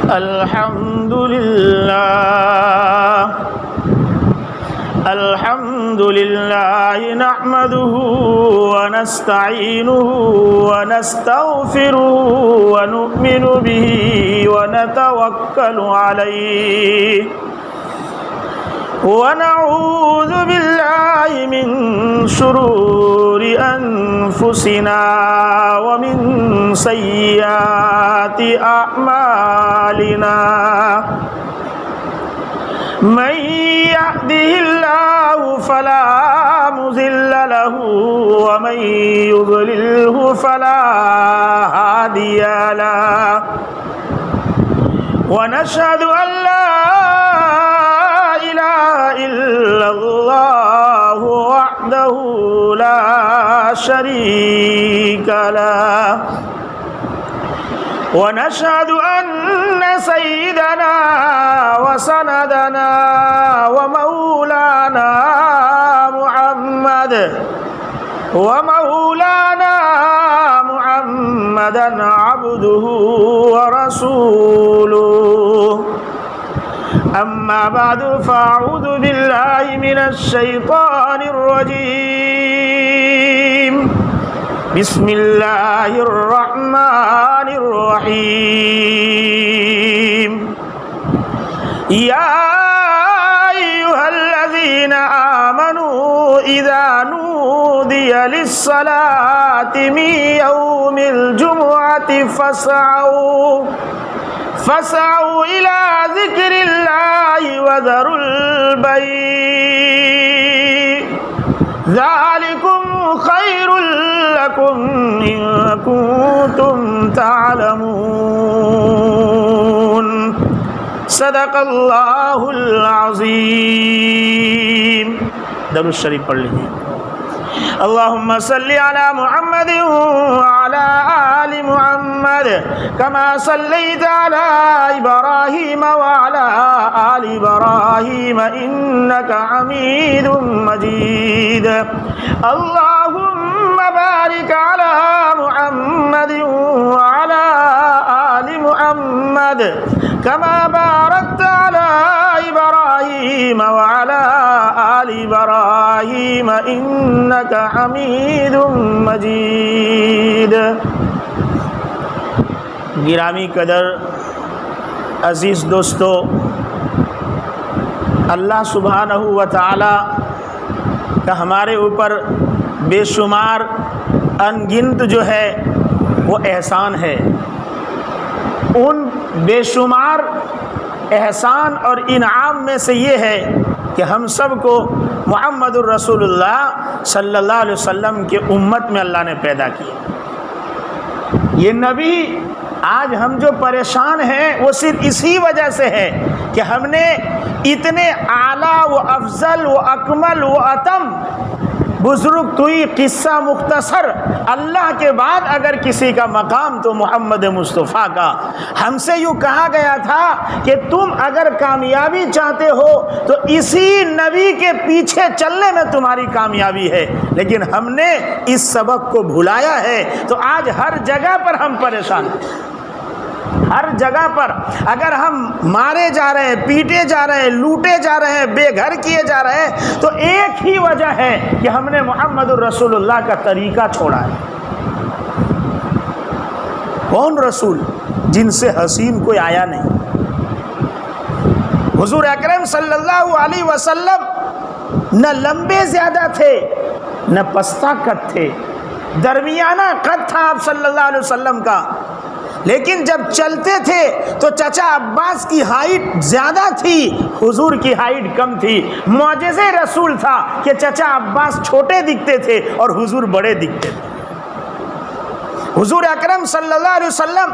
الحمد لله نحمده ونستعينه ونستغفره ونؤمن به ونتوكل عليه ونعوذ بالله من شرور أنفسنا ومن سيئات أعمالنا من يهده الله فلا مضل له ومن يضلله فلا هادي له ونشهد أن لا إله إلا الله وحده لا شريك له ونشهد أن سيدنا وسندنا ومولانا محمدا عبده ورسوله أما بعد فأعوذ بالله من الشيطان الرجيم بسم الله الرحمن الرحيم يا أيها الذين آمنوا إذا نودي للصلاة من يوم الجمعة فاسعوا إلى ذكر الله وذروا البيع ذلكم خير لكم إن كنتم تعلمون صدق اللہ العظیم. درود شریف پڑھ لیجیے. اللهم صل على محمد وعلى آل محمد كما صليت على إبراهيم وعلى آل إبراهيم إنك حميد مجيد. اللهم بارك على محمد وعلى آل محمد كما باركت على إبراهيم وعلى آل إبراهيم إنك حميد مجيد. گرامی قدر عزیز دوستو، اللہ سبحانہ و تعالی کا ہمارے اوپر بے شمار انگنت جو ہے وہ احسان ہے. ان بے شمار احسان اور انعام میں سے یہ ہے کہ ہم سب کو محمد الرسول اللہ صلی اللہ علیہ وسلم کے امت میں اللہ نے پیدا کیا. یہ نبی آج ہم جو پریشان ہیں وہ صرف اسی وجہ سے ہے کہ ہم نے اتنے اعلیٰ و افضل و اکمل و اتم بزرگ کوئی قصہ مختصر اللہ کے بعد اگر کسی کا مقام تو محمد مصطفیٰ کا. ہم سے یوں کہا گیا تھا کہ تم اگر کامیابی چاہتے ہو تو اسی نبی کے پیچھے چلنے میں تمہاری کامیابی ہے، لیکن ہم نے اس سبق کو بھلایا ہے تو آج ہر جگہ پر ہم پریشان ہیں. ہر جگہ پر اگر ہم مارے جا رہے ہیں، پیٹے جا رہے ہیں، لوٹے جا رہے ہیں، بے گھر کیے جا رہے ہیں تو ایک ہی وجہ ہے کہ ہم نے محمد الرسول اللہ کا طریقہ چھوڑا ہے. کون رسول؟ جن سے حسین کوئی آیا نہیں. حضور اکرم صلی اللہ علیہ وسلم نہ لمبے زیادہ تھے نہ پستہ قد تھے، درمیانہ قد تھا آپ صلی اللہ علیہ وسلم کا. لیکن جب چلتے تھے تو چچا عباس کی ہائٹ زیادہ تھی، حضور کی ہائٹ کم تھی. معجزہ رسول تھا کہ چچا عباس چھوٹے دکھتے تھے اور حضور بڑے دکھتے تھے. حضور اکرم صلی اللہ علیہ وسلم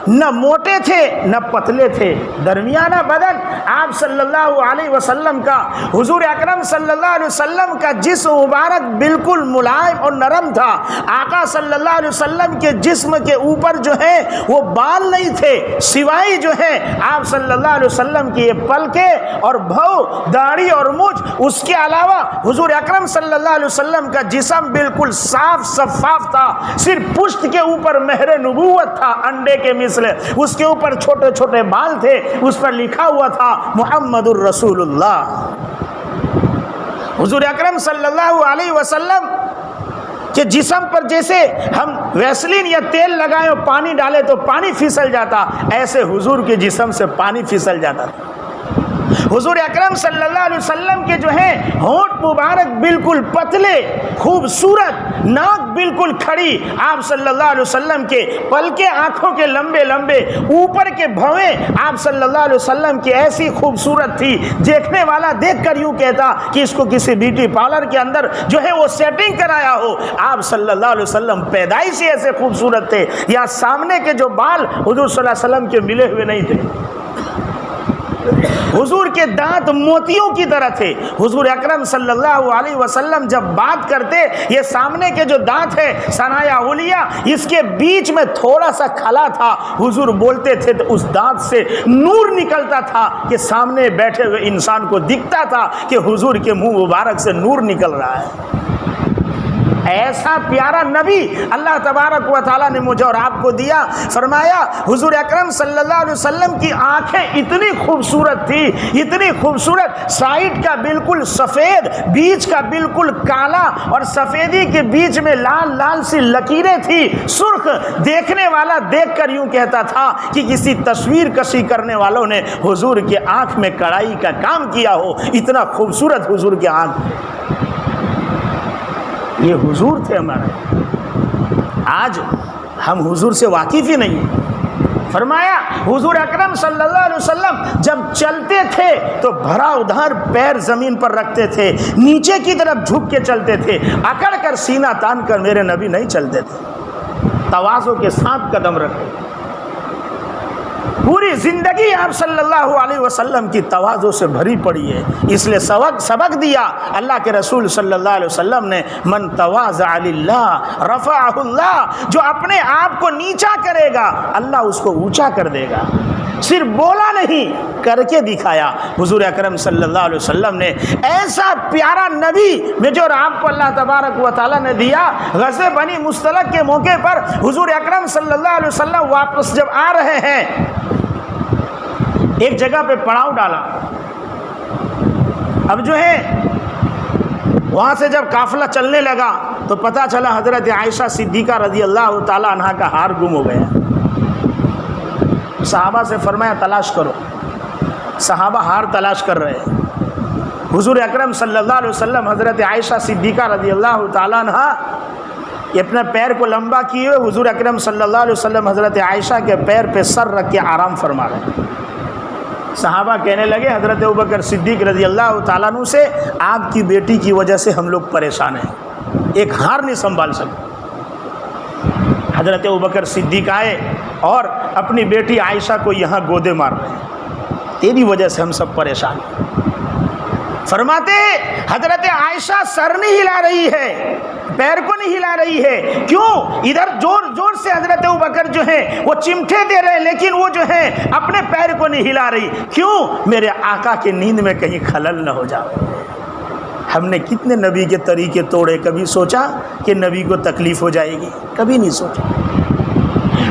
نہ موٹے تھے نہ پتلے تھے، درمیانہ بدن آپ صلی اللہ علیہ وسلم کا. حضور اکرم صلی اللہ علیہ وسلم کا جسم مبارک بالکل ملائم اور نرم تھا. آقا صلی اللہ علیہ وسلم کے جسم کے اوپر جو ہے وہ بال نہیں تھے، سوائے جو ہے آپ صلی اللہ علیہ وسلم کی یہ پلکیں اور بھو، داڑھی اور مجھ. اس کے علاوہ حضور اکرم صلی اللہ علیہ وسلم کا جسم بالکل صاف شفاف تھا. صرف پشت کے اوپر مہر نبوت تھا انڈے کے مثل، اس کے اوپر چھوٹے چھوٹے بال تھے، اس پر لکھا ہوا تھا محمد الرسول اللہ۔ حضور اکرم صلی اللہ علیہ وسلم کہ جسم پر جیسے ہم ویسلین یا تیل لگائیں اور پانی ڈالیں تو پانی پھسل جاتا، ایسے حضور کے جسم سے پانی پھسل جاتا۔ حضور اکرم صلی اللہ علیہ وسلم کے جو ہیں ہونٹ مبارک بالکل پتلے خوبصورت، ناک بالکل کھڑی، آپ صلی اللہ علیہ وسلم کے پلکے آنکھوں کے لمبے لمبے، اوپر کے بھویں آپ صلی اللہ علیہ وسلم کی ایسی خوبصورت تھی، دیکھنے والا دیکھ کر یوں کہتا کہ اس کو کسی بیوٹی پارلر کے اندر جو ہے وہ سیٹنگ کرایا ہو۔ آپ صلی اللہ علیہ وسلم پیدائش ہی ایسے خوبصورت تھے، یا سامنے کے جو بال حضور صلی اللہ علیہ وسلم کے ملے ہوئے نہیں تھے، حضور کے دانت موتیوں کی طرح تھے۔ حضور اکرم صلی اللہ علیہ وسلم جب بات کرتے، یہ سامنے کے جو دانت ہے ثنایا علیہ، اس کے بیچ میں تھوڑا سا کھلا تھا، حضور بولتے تھے تو اس دانت سے نور نکلتا تھا کہ سامنے بیٹھے ہوئے انسان کو دکھتا تھا کہ حضور کے منہ مبارک سے نور نکل رہا ہے۔ ایسا پیارا نبی اللہ تبارک و تعالیٰ نے مجھے اور آپ کو دیا۔ فرمایا حضور اکرم صلی اللہ علیہ وسلم کی آنکھیں اتنی خوبصورت تھی، اتنی خوبصورت، سائڈ کا بالکل سفید، بیچ کا بالکل کالا، اور سفیدی کے بیچ میں لال لال سی لکیریں تھی، سرخ، دیکھنے والا دیکھ کر یوں کہتا تھا کہ کسی تصویر کشی کرنے والوں نے حضور کے آنکھ میں کڑائی کا کام کیا ہو، اتنا خوبصورت حضور کے آنکھ۔ یہ حضور تھے ہمارے، آج ہم حضور سے واقف ہی نہیں ہیں۔ فرمایا حضور اکرم صلی اللہ علیہ وسلم جب چلتے تھے تو بھرا ادھر پیر زمین پر رکھتے تھے، نیچے کی طرف جھک کے چلتے تھے، اکڑ کر سینہ تان کر میرے نبی نہیں چلتے تھے، تواضع کے ساتھ قدم رکھتے۔ پوری زندگی آپ صلی اللہ علیہ وسلم کی تواضع سے بھری پڑی ہے، اس لیے سبق دیا اللہ کے رسول صلی اللہ علیہ وسلم نے، من تواضع للہ رفعہ اللہ، جو اپنے آپ کو نیچا کرے گا اللہ اس کو اونچا کر دے گا۔ صرف بولا نہیں، کر کے دکھایا حضور اکرم صلی اللہ علیہ وسلم نے۔ ایسا پیارا نبی میں جو آپ کو اللہ تبارک و تعالیٰ نے دیا۔ غزوہ بنی مستلق کے موقع پر حضور اکرم صلی اللہ علیہ وسلم واپس جب آ رہے ہیں، ایک جگہ پہ پڑاؤ ڈالا، اب جو ہے وہاں سے جب قافلہ چلنے لگا تو پتہ چلا حضرت عائشہ صدیقہ رضی اللہ تعالیٰ عنہا کا ہار گم ہو گیا۔ صحابہ سے فرمایا تلاش کرو، صحابہ ہار تلاش کر رہے ہیں۔ حضور اکرم صلی اللہ علیہ وسلم حضرت عائشہ صدیقہ رضی اللہ تعالیٰ عنہا اپنے پیر کو لمبا کیے ہوئے حضور اکرم صلی اللہ علیہ وسلم حضرت عائشہ کے پیر پہ سر رکھ کے آرام فرما رہے ہیں۔ صحابہ کہنے لگے حضرت ابوبکر صدیق رضی اللہ تعالیٰ عنہ سے، آپ کی بیٹی کی وجہ سے ہم لوگ پریشان ہیں، ایک ہار نہیں سنبھال سکتے۔ حضرت ابوبکر صدیق آئے اور اپنی بیٹی عائشہ کو یہاں گودے مار رہے ہیں، تیری وجہ سے ہم سب پریشان ہیں۔ فرماتے حضرت عائشہ سر نہیں ہلا رہی ہے، پیر کو نہیں ہلا رہی ہے، کیوں؟ ادھر زور زور سے حضرت ابوبکر جو ہیں وہ چمٹے دے رہے ہیں، لیکن وہ جو ہیں اپنے پیر کو نہیں ہلا رہی، کیوں؟ میرے آقا کے نیند میں کہیں خلل نہ ہو جائے۔ ہم نے کتنے نبی کے طریقے توڑے، کبھی سوچا کہ نبی کو تکلیف ہو جائے گی؟ کبھی نہیں سوچا۔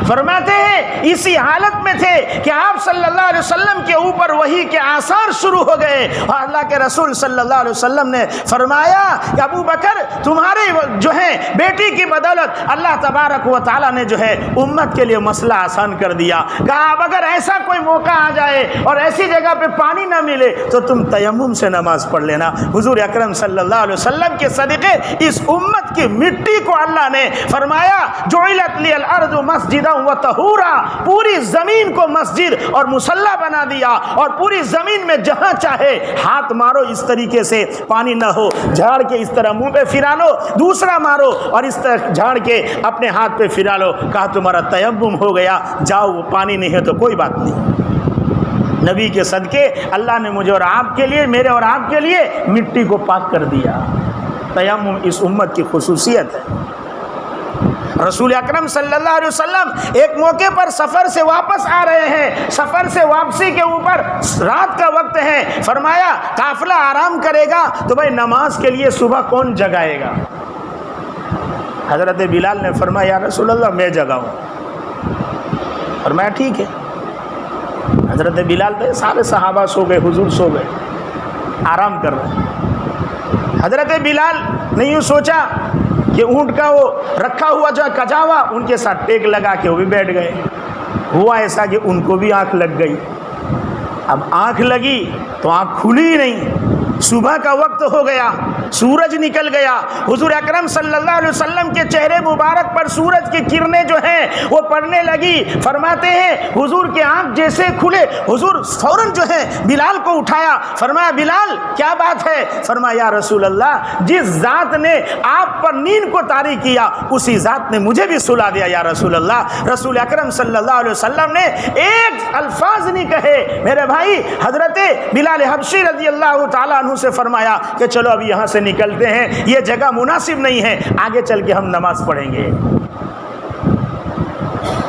فرماتے ہیں اسی حالت میں تھے کہ آپ صلی اللہ علیہ وسلم کے اوپر وحی کے آثار شروع ہو گئے، اور اللہ کے رسول صلی اللہ علیہ وسلم نے فرمایا کہ ابو بکر تمہارے جو ہے بیٹی کی بدولت اللہ تبارک و تعالیٰ نے جو ہے امت کے لیے مسئلہ آسان کر دیا۔ کہا اب اگر ایسا کوئی موقع آ جائے اور ایسی جگہ پہ پانی نہ ملے تو تم تیمم سے نماز پڑھ لینا۔ حضور اکرم صلی اللہ علیہ وسلم کے صدقے اس امت کی مٹی کو اللہ نے فرمایا جعلت لی الارض مسجدا و طہورا، پوری زمین کو مسجد اور مصلی بنا دیا، اور پوری زمین میں جہاں چاہے ہاتھ مارو اس طریقے سے پانی نہ ہو، جھاڑ کے اس طرح منہ پہ پھرا لو، دوسرا مارو اور اس طرح جھاڑ کے اپنے ہاتھ پہ پھرا لو۔ کہا تمہارا تیمم ہو گیا، جاؤ، وہ پانی نہیں ہے تو کوئی بات نہیں۔ نبی کے صدقے اللہ نے مجھے اور آپ کے لیے، میرے اور آپ کے لیے مٹی کو پاک کر دیا۔ تیمم اس امت کی خصوصیت ہے۔ رسول اکرم صلی اللہ علیہ وسلم ایک موقع پر سفر سے واپس آ رہے ہیں، سفر سے واپسی کے اوپر رات کا وقت ہے، فرمایا قافلہ آرام کرے گا تو بھائی نماز کے لیے صبح کون جگائے گا؟ حضرت بلال نے فرمایا یا رسول اللہ میں جگاؤں؟ فرمایا ٹھیک ہے۔ حضرت بلال پہ سارے صحابہ سو گئے، حضور سو گئے، آرام کر رہے۔ حضرت بلال نے یوں سوچا کہ اونٹ کا وہ رکھا ہوا جو کجاوا ان کے ساتھ ٹیک لگا کے وہ بھی بیٹھ گئے۔ ہوا ایسا کہ ان کو بھی آنکھ لگ گئی۔ اب آنکھ لگی تو آنکھ کھلی ہی نہیں۔ صبح کا وقت ہو گیا، سورج نکل گیا، حضور اکرم صلی اللہ علیہ وسلم کے چہرے مبارک پر سورج کی کرنیں جو ہیں وہ پڑنے لگی۔ فرماتے ہیں حضور کے آنکھ جیسے کھلے، حضور فوراً جو ہے بلال کو اٹھایا، فرمایا بلال کیا بات ہے؟ فرمایا یا رسول اللہ جس ذات نے آپ پر نیند کو طاری کیا اسی ذات نے مجھے بھی سلا دیا یا رسول اللہ۔ رسول اکرم صلی اللہ علیہ وسلم نے ایک الفاظ نہیں کہے میرے بھائی، حضرت بلال حبشی رضی اللہ تعالیٰ عنہ سے فرمایا کہ چلو اب یہاں سے نکلتے ہیں، یہ جگہ مناسب نہیں ہے، آگے چل کے ہم نماز پڑھیں گے۔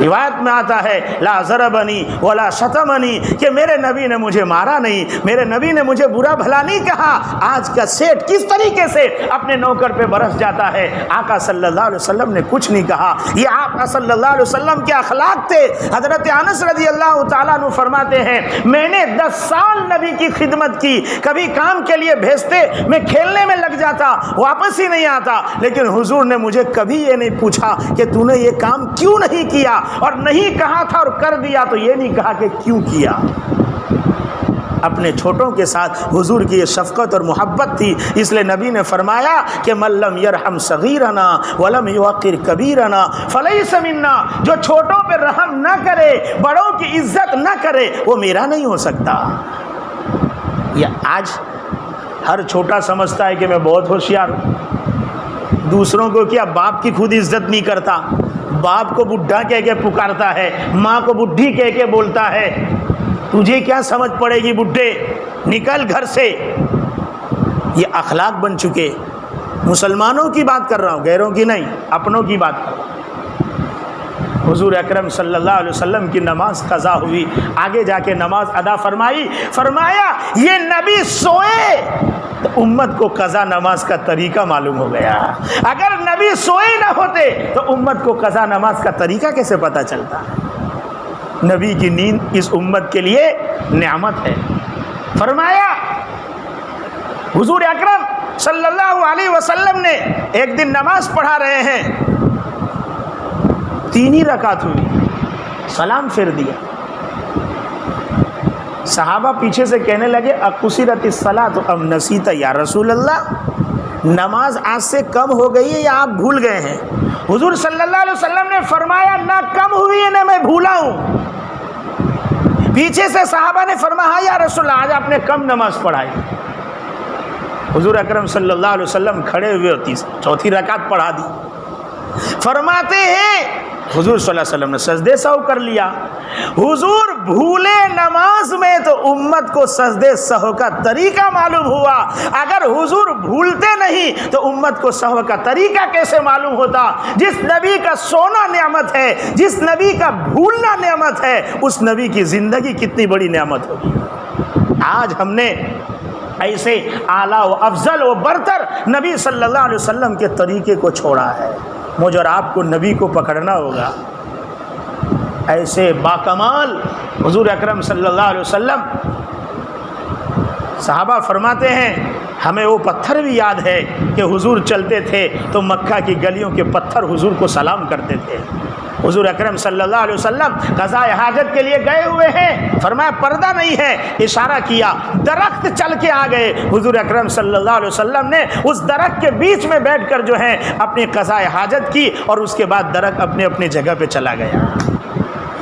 روایت میں آتا ہے لا ضربنی ولا شتمنی، کہ میرے نبی نے مجھے مارا نہیں، میرے نبی نے مجھے برا بھلا نہیں کہا۔ آج کا سیٹ کس طریقے سے اپنے نوکر پہ برس جاتا ہے، آقا صلی اللہ علیہ وسلم نے کچھ نہیں کہا۔ یہ آقا صلی اللہ علیہ وسلم کے اخلاق تھے۔ حضرت انس رضی اللہ تعالیٰ عنہ فرماتے ہیں میں نے 10 سال نبی کی خدمت کی، کبھی کام کے لیے بھیجتے میں کھیلنے میں لگ جاتا، واپس ہی نہیں آتا، لیکن حضور نے مجھے کبھی یہ نہیں پوچھا کہ تو نے یہ کام کیوں نہیں کیا، اور نہیں کہا تھا اور کر دیا تو یہ نہیں کہا کہ کیوں کیا۔ اپنے چھوٹوں کے ساتھ حضور کی یہ شفقت اور محبت تھی، اس لیے نبی نے فرمایا کہ من لم یرحم صغیرنا ولم یوقر کبیرنا فلیس منا، جو چھوٹوں پہ رحم نہ کرے، بڑوں کی عزت نہ کرے، وہ میرا نہیں ہو سکتا۔ یہ آج ہر چھوٹا سمجھتا ہے کہ میں بہت ہوشیار ہوں، دوسروں کو کیا باپ کی خود عزت نہیں کرتا، باپ کو بڈھا کہہ کے پکارتا ہے، ماں کو بڈھی کہہ کے بولتا ہے، تجھے کیا سمجھ پڑے گی بڈھے، نکل گھر سے۔ یہ اخلاق بن چکے۔ مسلمانوں کی بات کر رہا ہوں، غیروں کی نہیں، اپنوں کی بات کر رہا ہوں۔ حضور اکرم صلی اللہ علیہ وسلم کی نماز قضا ہوئی، آگے جا کے نماز ادا فرمائی، فرمایا یہ نبی سوئے تو امت کو قضا نماز کا طریقہ معلوم ہو گیا، اگر نبی سوئے نہ ہوتے تو امت کو قضا نماز کا طریقہ کیسے پتہ چلتا؟ نبی کی نیند اس امت کے لیے نعمت ہے۔ فرمایا حضور اکرم صلی اللہ علیہ وسلم نے ایک دن نماز پڑھا رہے ہیں، 3 ہی رکعت ہوئی، سلام پھیر دیا۔ صحابہ پیچھے سے کہنے لگے اقصرت الصلاۃ ام نسیت یا رسول اللہ، نماز آج سے کم ہو گئی ہے یا آپ بھول گئے ہیں؟ حضور صلی اللہ علیہ وسلم نے فرمایا نہ کم ہوئی ہے نہ میں بھولا ہوں۔ پیچھے سے صحابہ نے فرمایا یا رسول اللہ آج آپ نے کم نماز پڑھائی۔ حضور اکرم صلی اللہ علیہ وسلم کھڑے ہوئے ہوتی 4تھی رکعت پڑھا دی۔ فرماتے ہیں حضور صلی اللہ علیہ وسلم نے سجدے سہو کر لیا۔ حضور بھولے نماز میں تو امت کو سجدے سہو کا طریقہ معلوم ہوا، اگر حضور بھولتے نہیں تو امت کو سہو کا طریقہ کیسے معلوم ہوتا؟ جس نبی کا سونا نعمت ہے، جس نبی کا بھولنا نعمت ہے، اس نبی کی زندگی کتنی بڑی نعمت ہوگی۔ آج ہم نے ایسے اعلیٰ و افضل و برتر نبی صلی اللہ علیہ وسلم کے طریقے کو چھوڑا ہے۔ مجھ اور آپ کو نبی کو پکڑنا ہوگا، ایسے باکمال حضور اکرم صلی اللہ علیہ وسلم۔ صحابہ فرماتے ہیں ہمیں وہ پتھر بھی یاد ہے کہ حضور چلتے تھے تو مکہ کی گلیوں کے پتھر حضور کو سلام کرتے تھے۔ حضور اکرم صلی اللہ علیہ وسلم قضاء حاجت کے لیے گئے ہوئے ہیں، فرمایا پردہ نہیں ہے، اشارہ کیا، درخت چل کے آ گئے۔ حضور اکرم صلی اللہ علیہ وسلم نے اس درخت کے بیچ میں بیٹھ کر جو ہے اپنی قضاء حاجت کی، اور اس کے بعد درخت اپنے اپنی جگہ پہ چلا گیا۔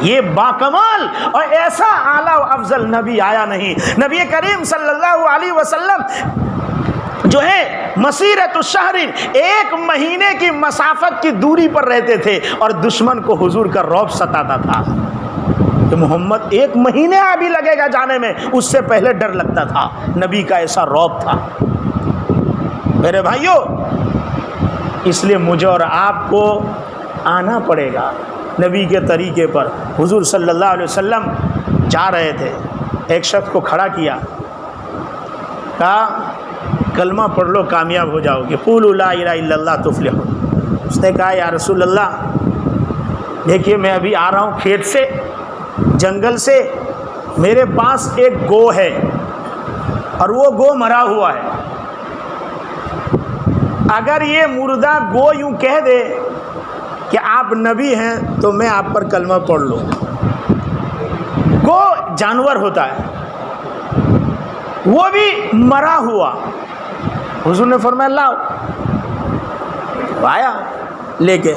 یہ باکمال اور ایسا اعلیٰ و افضل نبی آیا نہیں۔ نبی کریم صلی اللہ علیہ وسلم جو ہے مسیرت الشہر، 1 مہینے کی مسافت کی دوری پر رہتے تھے، اور دشمن کو حضور کا رعب ستاتا تھا کہ محمد 1 مہینے ابھی لگے گا جانے میں، اس سے پہلے ڈر لگتا تھا۔ نبی کا ایسا رعب تھا۔ میرے بھائیوں، اس لیے مجھے اور آپ کو آنا پڑے گا نبی کے طریقے پر۔ حضور صلی اللہ علیہ وسلم جا رہے تھے، ایک شخص کو کھڑا کیا، کہا کلمہ پڑھ لو کامیاب ہو جاؤ گے، قولوا لا الہ الا اللہ تفلحون۔ اس نے کہا یا رسول اللہ دیکھیے میں ابھی آ رہا ہوں کھیت سے، جنگل سے، میرے پاس ایک گو ہے اور وہ گو مرا ہوا ہے، اگر یہ مردہ گو یوں کہہ دے کہ آپ نبی ہیں تو میں آپ پر کلمہ پڑھ لوں۔ گو جانور ہوتا ہے، وہ بھی مرا ہوا۔ حضور نے فرمایا لاؤ، آیا لے کے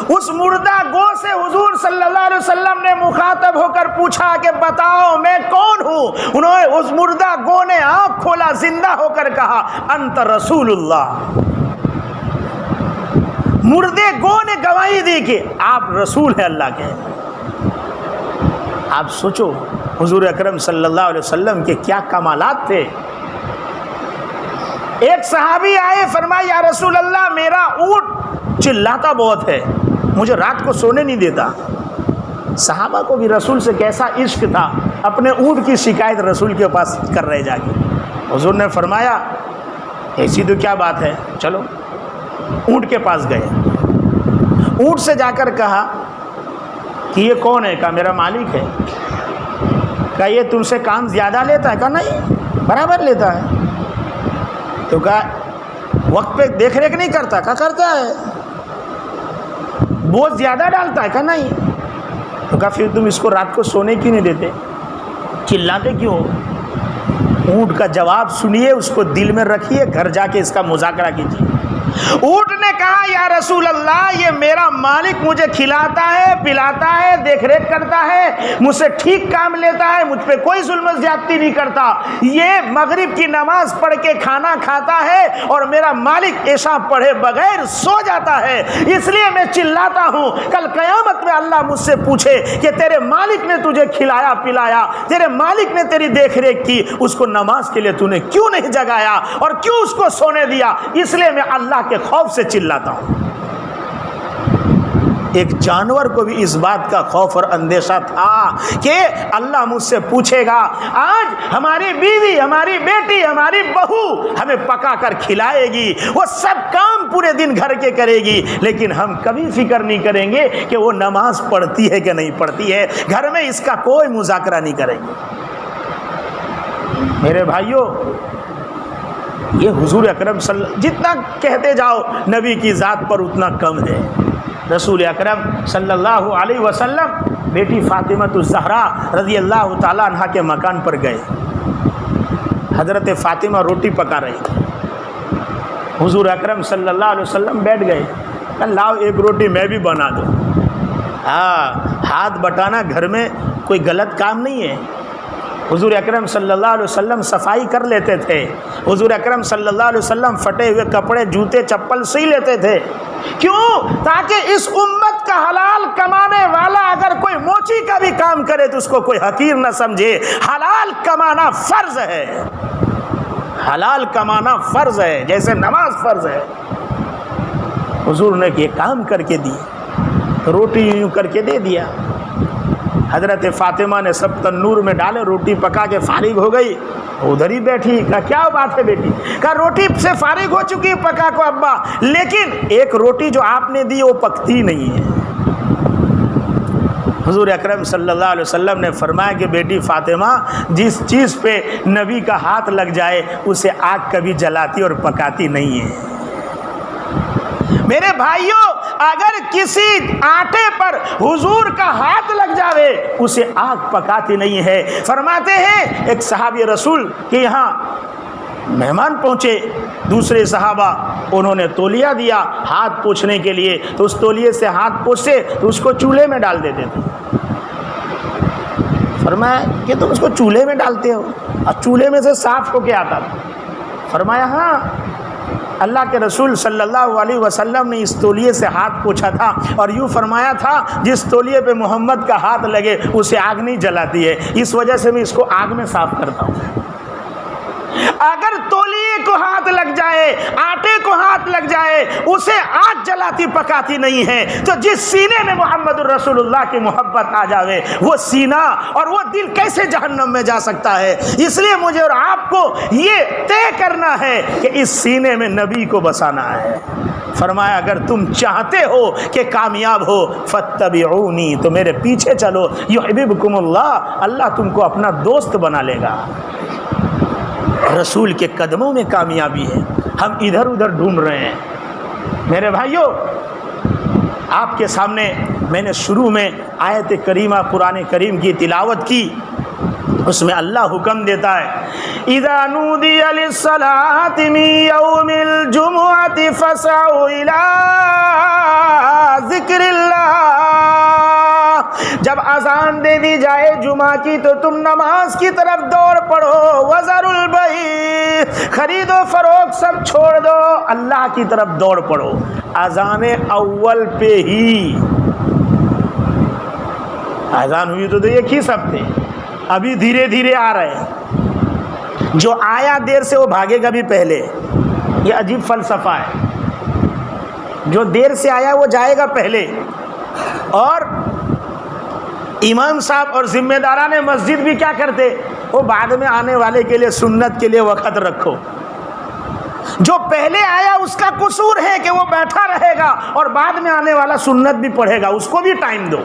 اس مردہ گو سے حضور صلی اللہ علیہ وسلم نے مخاطب ہو کر پوچھا کہ بتاؤ میں کون ہوں؟ انہوں نے اس مردہ گو نے آنکھ کھولا، زندہ ہو کر کہا انت رسول اللہ۔ مردے گو نے گواہی دی کہ آپ رسول ہیں اللہ کے۔ آپ سوچو حضور اکرم صلی اللہ علیہ وسلم کے کیا کمالات تھے۔ ایک صحابی آئے، فرمایا یا رسول اللہ میرا اونٹ چلاتا بہت ہے، مجھے رات کو سونے نہیں دیتا۔ صحابہ کو بھی رسول سے کیسا عشق تھا، اپنے اونٹ کی شکایت رسول کے پاس کر رہے جا کے۔ حضور نے فرمایا ایسی تو کیا بات ہے، چلو۔ اونٹ کے پاس گئے، اونٹ سے جا کر کہا کہ یہ کون ہے؟ کہا میرا مالک ہے۔ کہا یہ تم سے کام زیادہ لیتا ہے؟ کہا نہیں برابر لیتا ہے۔ تو کہا وقت پہ دیکھ ریکھ نہیں کرتا؟ کہا کرتا ہے۔ بہت زیادہ ڈالتا ہے؟ کہا نہیں۔ تو کہا پھر تم اس کو رات کو سونے کیوں نہیں دیتے، چلاتے کیوں؟ اونٹ کا جواب سنیے، اس کو دل میں رکھیے، گھر جا کے اس کا مذاکرہ کیجیے۔ اونٹ نے کہا یا رسول اللہ یہ میرا مالک مجھے کھلاتا ہے، پلاتا ہے، دیکھ ریکھ کرتا ہے، مجھ سے ٹھیک کام لیتا ہے، مجھ پہ کوئی ظلم و زیادتی نہیں کرتا۔ یہ مغرب کی نماز پڑھ کے کھانا کھاتا ہے اور میرا مالک عشاء پڑھے بغیر سو جاتا ہے، اس لیے میں چلاتا ہوں۔ کل قیامت میں اللہ مجھ سے پوچھے کہ تیرے مالک نے تجھے کھلایا پلایا، تیرے مالک نے تیری دیکھ ریکھ کی، اس کو نماز کے لیے تو نے کیوں نہیں جگایا اور کیوں اس کو سونے دیا؟ اس لیے میں اللہ کے خوف سے چلاتا ہوں۔ ایک جانور کو بھی اس بات کا خوف اور اندیشہ تھا کہ اللہ مجھ سے پوچھے گا، آج ہماری بیوی، ہماری بیٹی، ہماری بہو ہمیں پکا کر کھلائے گی، وہ سب کام پورے دن گھر کے کرے گی، لیکن ہم کبھی فکر نہیں کریں گے کہ وہ نماز پڑھتی ہے کہ نہیں پڑھتی ہے، گھر میں اس کا کوئی مذاکرہ نہیں کریں گے۔ میرے بھائیوں، یہ حضور اکرم جتنا کہتے جاؤ نبی کی ذات پر اتنا کم ہے۔ رسول اکرم صلی اللہ علیہ وسلم بیٹی فاطمہ الزہرا رضی اللہ تعالیٰ عنہ کے مکان پر گئے۔ حضرت فاطمہ روٹی پکا رہی تھی، حضور اکرم صلی اللہ علیہ وسلم بیٹھ گئے، کہ لاؤ ایک روٹی میں بھی بنا دوں۔ ہاتھ بٹانا گھر میں کوئی غلط کام نہیں ہے۔ حضور اکرم صلی اللہ علیہ وسلم صفائی کر لیتے تھے، حضور اکرم صلی اللہ علیہ وسلم پھٹے ہوئے کپڑے، جوتے، چپل سی لیتے تھے۔ کیوں؟ تاکہ اس امت کا حلال کمانے والا اگر کوئی موچی کا بھی کام کرے تو اس کو کوئی حقیر نہ سمجھے۔ حلال کمانا فرض ہے، حلال کمانا فرض ہے، جیسے نماز فرض ہے۔ حضور نے یہ کام کر کے دی، روٹی یوں کر کے دے دیا۔ حضرت فاطمہ نے سب تنور میں ڈالے، روٹی پکا کے فارغ ہو گئی، ادھر ہی بیٹھی۔ کہا کیا بات ہے بیٹی؟ کہا روٹی سے فارغ ہو چکی ہے پکا کو ابا، لیکن ایک روٹی جو آپ نے دی وہ پکتی نہیں ہے۔ حضور اکرم صلی اللہ علیہ وسلم نے فرمایا کہ بیٹی فاطمہ، جس چیز پہ نبی کا ہاتھ لگ جائے اسے آگ کبھی جلاتی اور پکاتی نہیں ہے۔ میرے بھائیوں، اگر کسی آٹے پر حضور کا ہاتھ لگ جاوے اسے آگ پکاتی نہیں ہے۔ فرماتے ہیں ایک صحابی رسول کے یہاں مہمان پہنچے، دوسرے صحابہ، انہوں نے تولیہ دیا ہاتھ پوچھنے کے لیے، تو اس تولیے سے ہاتھ پوچھتے تو اس کو چولہے میں ڈال دیتے تھے۔ فرمایا کہ تم اس کو چولہے میں ڈالتے ہو؟ اور چولہے میں سے صاف ہو کے آتا تھا۔ فرمایا ہاں، اللہ کے رسول صلی اللہ علیہ وسلم نے اس تولیے سے ہاتھ پوچھا تھا اور یوں فرمایا تھا جس تولیے پہ محمد کا ہاتھ لگے اسے آگ نہیں جلاتی ہے، اس وجہ سے میں اس کو آگ میں صاف کرتا ہوں۔ اگر تولیے کو ہاتھ لگ جائے، آٹے کو ہاتھ لگ جائے، اسے آگ جلاتی پکاتی نہیں ہے، تو جس سینے میں محمد الرسول اللہ کی محبت آ جاوے وہ سینہ اور وہ دل کیسے جہنم میں جا سکتا ہے؟ اس لیے مجھے اور آپ کو یہ طے کرنا ہے کہ اس سینے میں نبی کو بسانا ہے۔ فرمایا اگر تم چاہتے ہو کہ کامیاب ہو فاتبعونی، تو میرے پیچھے چلو، یحببکم اللہ، اللہ تم کو اپنا دوست بنا لے گا۔ رسول کے قدموں میں کامیابی ہے، ہم ادھر ادھر ڈھونڈ رہے ہیں۔ میرے بھائیوں، آپ کے سامنے میں نے شروع میں آیت کریمہ قرآن کریم کی تلاوت کی، اس میں اللہ حکم دیتا ہے اذا نودی للصلاۃ من یوم الجمعۃ فاسعوا الی ذکر اللہ، جب اذان دے دی جائے جمعہ کی تو تم نماز کی طرف دوڑ پڑو، وذروا البیع، خرید و فروخت سب چھوڑ دو، اللہ کی طرف دوڑ پڑو۔ اذان اول پہ ہی اذان ہوئی تو ایک ہی سب تھے، ابھی دھیرے دھیرے آ رہے ہیں، جو آیا دیر سے وہ بھاگے گا بھی پہلے۔ یہ عجیب فلسفہ ہے، جو دیر سے آیا وہ جائے گا پہلے۔ اور امام صاحب اور ذمہ داران مسجد بھی کیا کرتے، وہ بعد میں آنے والے کے لیے سنت کے لیے وقت رکھو۔ جو پہلے آیا اس کا قصور ہے کہ وہ بیٹھا رہے گا اور بعد میں آنے والا سنت بھی پڑھے گا، اس کو بھی ٹائم دو،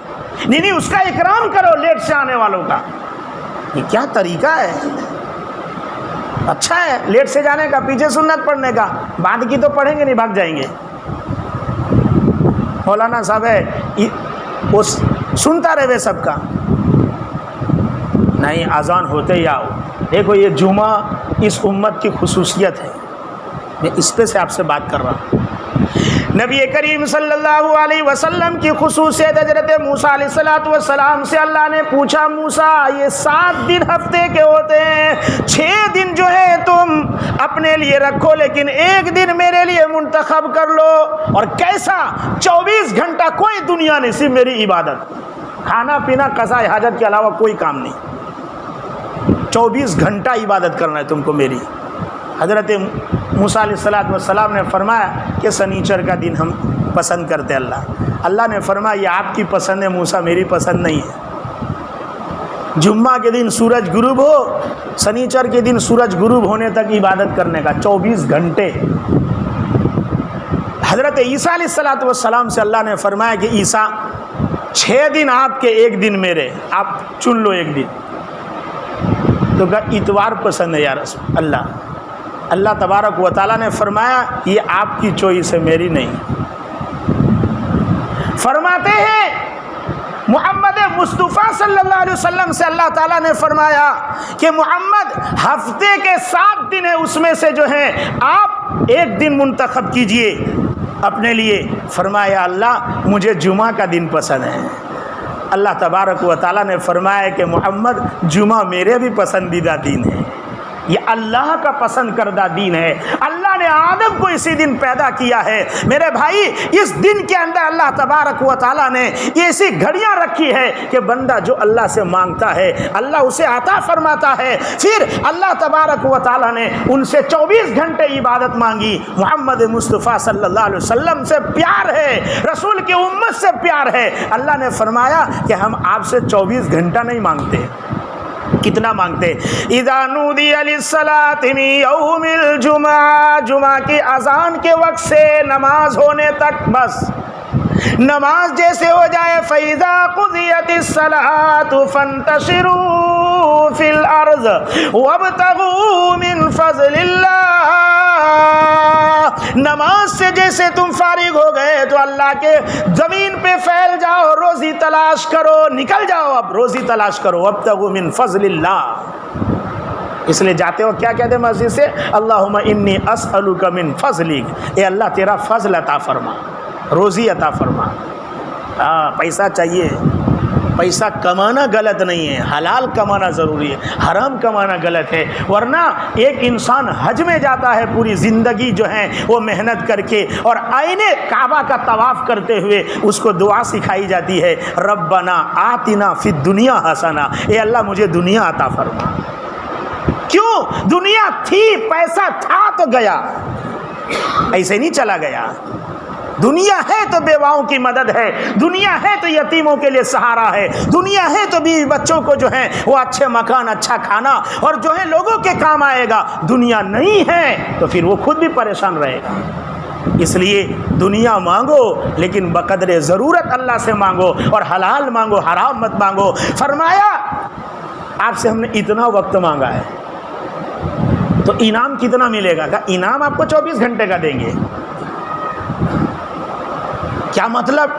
نہیں اس کا اکرام کرو لیٹ سے آنے والوں کا۔ یہ کیا طریقہ ہے؟ اچھا ہے لیٹ سے جانے کا، پیچھے سنت پڑھنے کا، بعد کی تو پڑھیں گے نہیں، بھاگ جائیں گے۔ مولانا صاحب ہے وہ سنتا رہے سب کا، نہیں اذان ہوتے ہی آؤ۔ دیکھو یہ جمعہ اس امت کی خصوصیت ہے، میں اس پہ سے آپ سے بات کر رہا ہوں۔ نبی کریم صلی اللہ علیہ وسلم کی خصوصیت حضرت موسیٰ علیہ السلام سے اللہ نے پوچھا، موسیٰ یہ 7 دن ہفتے کے ہوتے ہیں، 6 دن جو ہے تم اپنے لیے رکھو لیکن 1 دن میرے لیے منتخب کر لو۔ اور کیسا؟ 24 گھنٹہ کوئی دنیا نہیں، صرف میری عبادت، کھانا پینا قضاء حاجت کے علاوہ کوئی کام نہیں، 24 گھنٹہ عبادت کرنا ہے تم کو میری۔ حضرت موسیٰ علیہ السلام نے فرمایا کہ سنیچر کا دن ہم پسند کرتے اللہ نے فرمایا یہ آپ کی پسند ہے موسیٰ، میری پسند نہیں ہے۔ جمعہ کے دن سورج غروب ہو، سنیچر کے دن سورج غروب ہونے تک عبادت کرنے کا، 24 گھنٹے۔ حضرت عیسیٰ علیہ السلام سے اللہ نے فرمایا کہ عیسیٰ 6 دن آپ کے 1 دن میرے، آپ چن لو 1 دن۔ تو کہا اتوار پسند ہے یا رسول اللہ۔ اللہ تبارک و تعالیٰ نے فرمایا یہ آپ کی چوائس ہے، میری نہیں۔ فرماتے ہیں محمد مصطفیٰ صلی اللہ علیہ وسلم سے اللہ تعالیٰ نے فرمایا کہ محمد ہفتے کے 7 دن ہیں، اس میں سے جو ہیں آپ 1 دن منتخب کیجئے اپنے لیے۔ فرمایا اللہ مجھے جمعہ کا دن پسند ہے۔ اللہ تبارک و تعالیٰ نے فرمایا کہ محمد جمعہ میرے بھی پسندیدہ دن ہے، یہ اللہ کا پسند کردہ دین ہے۔ اللہ نے آدم کو اسی دن پیدا کیا ہے۔ میرے بھائی اس دن کے اندر اللہ تبارک و تعالیٰ نے ایسی گھڑیاں رکھی ہے کہ بندہ جو اللہ سے مانگتا ہے اللہ اسے عطا فرماتا ہے۔ پھر اللہ تبارک و تعالیٰ نے ان سے 24 گھنٹے عبادت مانگی۔ محمد مصطفیٰ صلی اللہ علیہ وسلم سے پیار ہے، رسول کی امت سے پیار ہے۔ اللہ نے فرمایا کہ ہم آپ سے 24 گھنٹہ نہیں مانگتے، کتنا مانگتے؟ اذا نودی للصلاۃ من یوم الجمعہ، جمعہ کی اذان کے وقت سے نماز ہونے تک، بس نماز جیسے ہو جائے فَإِذَا قُضِيَتِ الصَّلَاةُ فَانتَشِرُوا فِي الْأَرْضِ وَابْتَغُوا مِنْ فَضْلِ اللَّهِ۔ نماز سے جیسے تم فارغ ہو گئے تو اللہ کے زمین پہ پھیل جاؤ، روزی تلاش کرو، نکل جاؤ، اب روزی تلاش کرو، وَابْتَغُوا مِنْ فَضْلِ اللَّهِ۔ اس لیے جاتے ہو کیا کہتے ہیں مسجد سے؟ اللہم انی اسألک من فضلک، اے اللہ تیرا فضل عطا فرما، روزی عطا فرما۔ پیسہ چاہیے، پیسہ کمانا غلط نہیں ہے، حلال کمانا ضروری ہے، حرام کمانا غلط ہے۔ ورنہ ایک انسان حج میں جاتا ہے پوری زندگی جو ہے وہ محنت کر کے، اور آئینے کعبہ کا طواف کرتے ہوئے اس کو دعا سکھائی جاتی ہے ربنا آتنا فی الدنیا حسنہ، اے اللہ مجھے دنیا عطا فرما۔ کیوں؟ دنیا تھی، پیسہ تھا تو گیا، ایسے نہیں چلا گیا۔ دنیا ہے تو بیواؤں کی مدد ہے، دنیا ہے تو یتیموں کے لیے سہارا ہے، دنیا ہے تو بیوی بچوں کو جو ہے وہ اچھے مکان، اچھا کھانا اور جو ہے لوگوں کے کام آئے گا۔ دنیا نہیں ہے تو پھر وہ خود بھی پریشان رہے گا۔ اس لیے دنیا مانگو لیکن بقدر ضرورت اللہ سے مانگو، اور حلال مانگو، حرام مت مانگو۔ فرمایا آپ سے ہم نے اتنا وقت مانگا ہے تو انعام کتنا ملے گا؟ کہ انعام آپ کو 24 گھنٹے کا دیں گے۔ کیا مطلب؟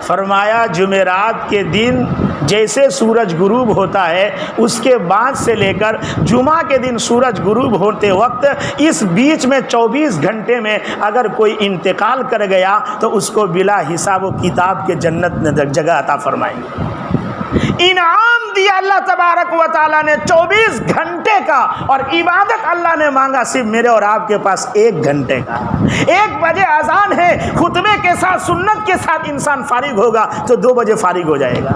فرمایا جمعرات کے دن جیسے سورج غروب ہوتا ہے اس کے بعد سے لے کر جمعہ کے دن سورج غروب ہوتے وقت اس بیچ میں 24 گھنٹے میں اگر کوئی انتقال کر گیا تو اس کو بلا حساب و کتاب کے جنت میں جگہ عطا فرمائیں گے۔ انعام دیا اللہ تبارک و تعالیٰ نے 24 گھنٹے کا، اور عبادت اللہ نے مانگا صرف میرے اور آپ کے پاس 1 گھنٹے کا۔ 1 بجے اذان ہے، خطبے کے ساتھ سنت کے ساتھ انسان فارغ ہوگا تو 2 بجے فارغ ہو جائے گا۔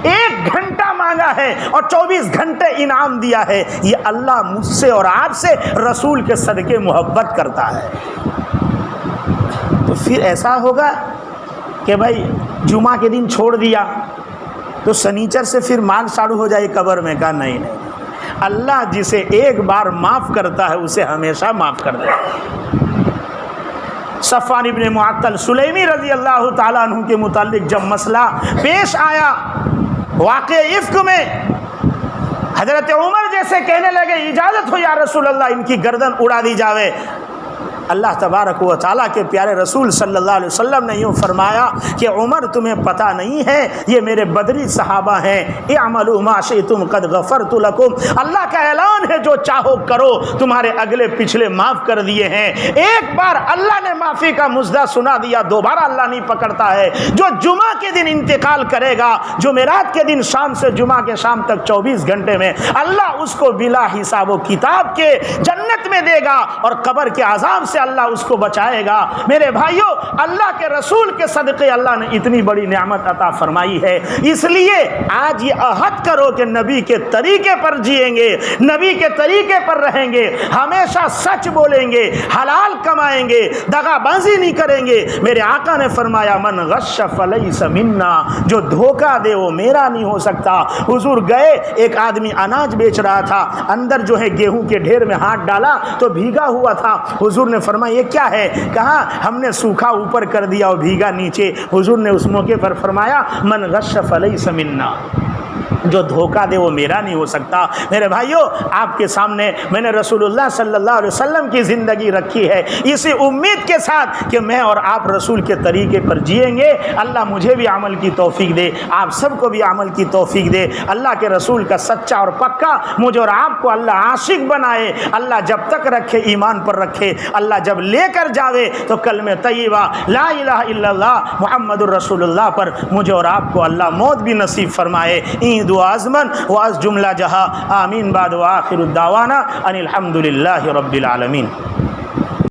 1 گھنٹہ مانگا ہے اور 24 گھنٹے انعام دیا ہے۔ یہ اللہ مجھ سے اور آپ سے رسول کے صدقے محبت کرتا ہے۔ تو پھر ایسا ہوگا کہ بھائی جمعہ کے دن چھوڑ دیا تو سنیچر سے پھر مال شاڑو ہو جائے قبر میں؟ کہا نہیں نہیں، اللہ جسے ایک بار معاف کرتا ہے اسے ہمیشہ معاف کر دیتا ہے۔ صفوان ابن معطل سلیمی رضی اللہ تعالیٰ عنہ کے متعلق جب مسئلہ پیش آیا واقع افک میں، حضرت عمر جیسے کہنے لگے اجازت ہو یا رسول اللہ ان کی گردن اڑا دی جاوے، اللہ تبارک و تعالیٰ کے پیارے رسول صلی اللہ علیہ وسلم نے یوں فرمایا کہ عمر تمہیں پتہ نہیں ہے یہ میرے بدری صحابہ ہیں، اعملوا ما شئتم قد غفرت لکم، اللہ کا اعلان ہے جو چاہو کرو، تمہارے اگلے پچھلے معاف کر دیے ہیں۔ ایک بار اللہ نے معافی کا مژدہ سنا دیا، دوبارہ اللہ نہیں پکڑتا ہے۔ جو جمعہ کے دن انتقال کرے گا، جمعرات کے دن شام سے جمعہ کے شام تک 24 گھنٹے میں اللہ اس کو بلا حساب و کتاب کے جنت میں دے گا اور قبر کے عذاب سے اللہ اس کو بچائے گا۔ میرے بھائیوں، اللہ کے رسول کے صدقے اللہ نے اتنی بڑی نعمت عطا فرمائی ہے، اس لیے آج یہ عہد کرو کہ نبی کے طریقے پر جئیں گے، نبی کے طریقے پر رہیں گے، ہمیشہ سچ بولیں گے، حلال کمائیں گے، دغا بازی نہیں کریں گے۔ میرے آقا نے فرمایا من غش فلیس منا، جو دھوکہ دے وہ میرا نہیں ہو سکتا۔ حضور گئے، ایک آدمی اناج بیچ رہا تھا، اندر جو ہے گیہوں کے ڈھیر میں ہاتھ ڈالا تو بھیگا ہوا تھا۔ حضور نے فرمایا یہ کیا ہے؟ کہا ہم نے سوکھا اوپر کر دیا اور بھیگا نیچے۔ حضور نے اس موقع پر فرمایا من غش فلیس منا، جو دھوکہ دے وہ میرا نہیں ہو سکتا۔ میرے بھائیوں، آپ کے سامنے میں نے رسول اللہ صلی اللہ علیہ وسلم کی زندگی رکھی ہے اسی امید کے ساتھ کہ میں اور آپ رسول کے طریقے پر جئیں گے۔ اللہ مجھے بھی عمل کی توفیق دے، آپ سب کو بھی عمل کی توفیق دے۔ اللہ کے رسول کا سچا اور پکا مجھے اور آپ کو اللہ عاشق بنائے۔ اللہ جب تک رکھے ایمان پر رکھے، اللہ جب لے کر جاوے تو کلمہ طیبہ لا الہ الا اللہ محمد الرسول اللہ پر مجھے اور آپ کو اللہ موت بھی نصیب فرمائے۔ دعا ازمن واز جملہ جہاں آمین بعد وآخر الدعوانا ان الحمد للہ رب العالمین۔